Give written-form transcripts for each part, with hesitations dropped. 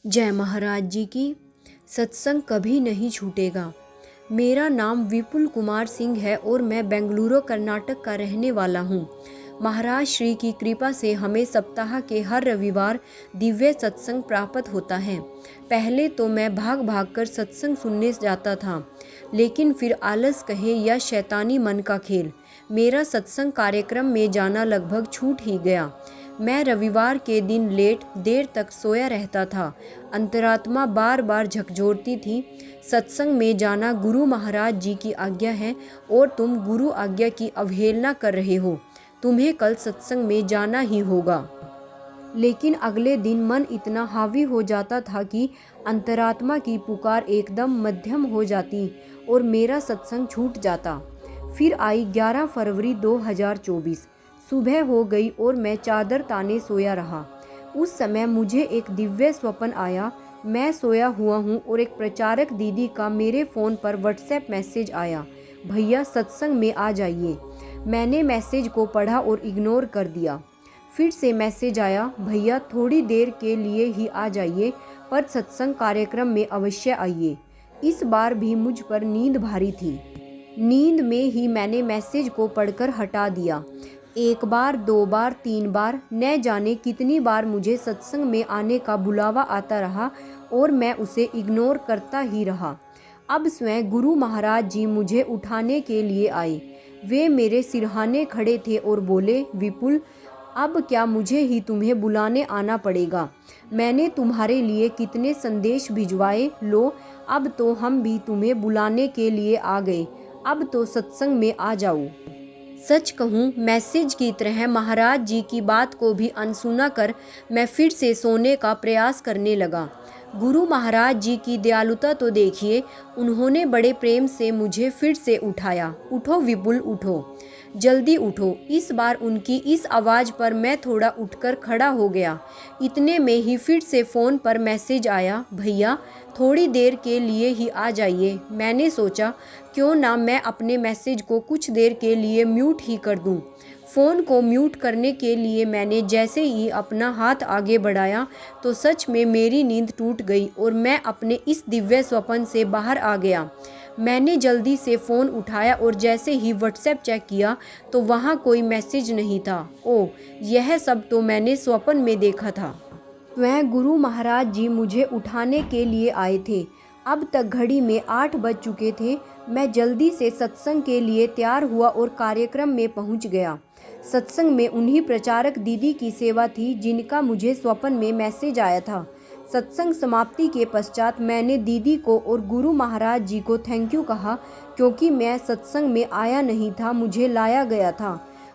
जय महाराज जी की। सत्संग कभी नहीं छूटेगा। मेरा नाम विपुल कुमार सिंह है और मैं बेंगलुरु कर्नाटक का रहने वाला हूँ। महाराज श्री की कृपा से हमें सप्ताह के हर रविवार दिव्य सत्संग प्राप्त होता है। पहले तो मैं भाग भाग कर सत्संग सुनने जाता था, लेकिन फिर आलस कहे या शैतानी मन का खेल, मेरा सत्संग कार्यक्रम में जाना लगभग छूट ही गया। मैं रविवार के दिन देर तक सोया रहता था। अंतरात्मा बार बार झकझोरती थी, सत्संग में जाना गुरु महाराज जी की आज्ञा है और तुम गुरु आज्ञा की अवहेलना कर रहे हो। तुम्हें कल सत्संग में जाना ही होगा। लेकिन अगले दिन मन इतना हावी हो जाता था कि अंतरात्मा की पुकार एकदम मध्यम हो जाती और मेरा सत्संग छूट जाता। फिर आई 11 फरवरी 2024। सुबह हो गई और मैं चादर ताने सोया रहा। उस समय मुझे एक दिव्य स्वप्न आया। मैं सोया हुआ हूँ और एक प्रचारक दीदी का मेरे फ़ोन पर व्हाट्सएप मैसेज आया, भैया सत्संग में आ जाइए। मैंने मैसेज को पढ़ा और इग्नोर कर दिया। फिर से मैसेज आया, भैया थोड़ी देर के लिए ही आ जाइए, पर सत्संग कार्यक्रम में अवश्य आइए। इस बार भी मुझ पर नींद भारी थी। नींद में ही मैंने मैसेज को पढ़कर हटा दिया। एक बार, दो बार, 3 बार, न जाने कितनी बार मुझे सत्संग में आने का बुलावा आता रहा और मैं उसे इग्नोर करता ही रहा। अब स्वयं गुरु महाराज जी मुझे उठाने के लिए आए। वे मेरे सिरहाने खड़े थे और बोले, विपुल अब क्या मुझे ही तुम्हें बुलाने आना पड़ेगा। मैंने तुम्हारे लिए कितने संदेश भिजवाए, लो अब तो हम भी तुम्हें बुलाने के लिए आ गए। अब तो सत्संग में आ जाओ। सच कहूँ, मैसेज की तरह महाराज जी की बात को भी अनसुना कर मैं फिर से सोने का प्रयास करने लगा। गुरु महाराज जी की दयालुता तो देखिए, उन्होंने बड़े प्रेम से मुझे फिर से उठाया। उठो विपुल उठो, जल्दी उठो। इस बार उनकी इस आवाज़ पर मैं थोड़ा उठकर खड़ा हो गया। इतने में ही फिर से फ़ोन पर मैसेज आया, भैया थोड़ी देर के लिए ही आ जाइए। मैंने सोचा क्यों ना मैं अपने मैसेज को कुछ देर के लिए म्यूट ही कर दूं। फ़ोन को म्यूट करने के लिए मैंने जैसे ही अपना हाथ आगे बढ़ाया तो सच में मेरी नींद टूट गई और मैं अपने इस दिव्य स्वप्न से बाहर आ गया। मैंने जल्दी से फ़ोन उठाया और जैसे ही व्हाट्सएप चेक किया तो वहाँ कोई मैसेज नहीं था। ओह, यह सब तो मैंने स्वप्न में देखा था। स्वयं गुरु महाराज जी मुझे उठाने के लिए आए थे। अब तक घड़ी में 8 बज चुके थे। मैं जल्दी से सत्संग के लिए तैयार हुआ और कार्यक्रम में पहुंच गया। सत्संग में उन्हीं प्रचारक दीदी की सेवा थी जिनका मुझे स्वप्न में मैसेज आया था। सत्संग समाप्ति के पश्चात मैंने दीदी को और गुरु महाराज जी को थैंक यू कहा, क्योंकि मैं सत्संग में आया नहीं था, मुझे लाया गया था।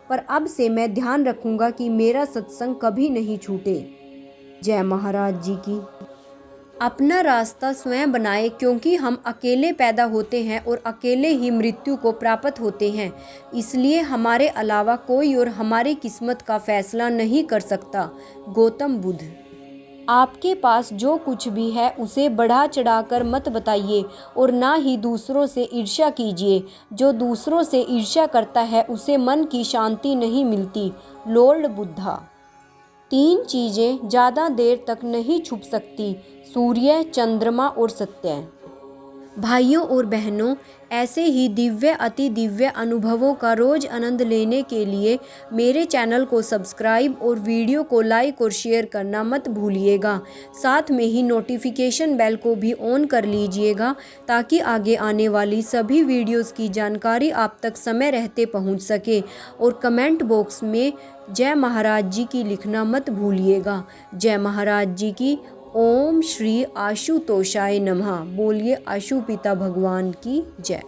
पर अब से मैं ध्यान रखूंगा कि मेरा सत्संग कभी नहीं छूटे। जय महाराज जी की। अपना रास्ता स्वयं बनाए, क्योंकि हम अकेले पैदा होते हैं और अकेले ही मृत्यु को प्राप्त होते हैं। इसलिए हमारे अलावा कोई और हमारी किस्मत का फैसला नहीं कर सकता। गौतम बुद्ध। आपके पास जो कुछ भी है उसे बढ़ा चढ़ाकर मत बताइए और ना ही दूसरों से ईर्ष्या कीजिए। जो दूसरों से ईर्ष्या करता है उसे मन की शांति नहीं मिलती। लॉर्ड बुद्धा। 3 चीज़ें ज़्यादा देर तक नहीं छुप सकती, सूर्य, चंद्रमा और सत्य। भाइयों और बहनों, ऐसे ही दिव्य अति दिव्य अनुभवों का रोज़ आनंद लेने के लिए मेरे चैनल को सब्सक्राइब और वीडियो को लाइक और शेयर करना मत भूलिएगा। साथ में ही नोटिफिकेशन बेल को भी ऑन कर लीजिएगा, ताकि आगे आने वाली सभी वीडियोस की जानकारी आप तक समय रहते पहुंच सके। और कमेंट बॉक्स में जय महाराज जी की लिखना मत भूलिएगा। जय महाराज जी की। ओम श्री आशुतोषाय नमः। बोलिए आशु पिता भगवान की जय।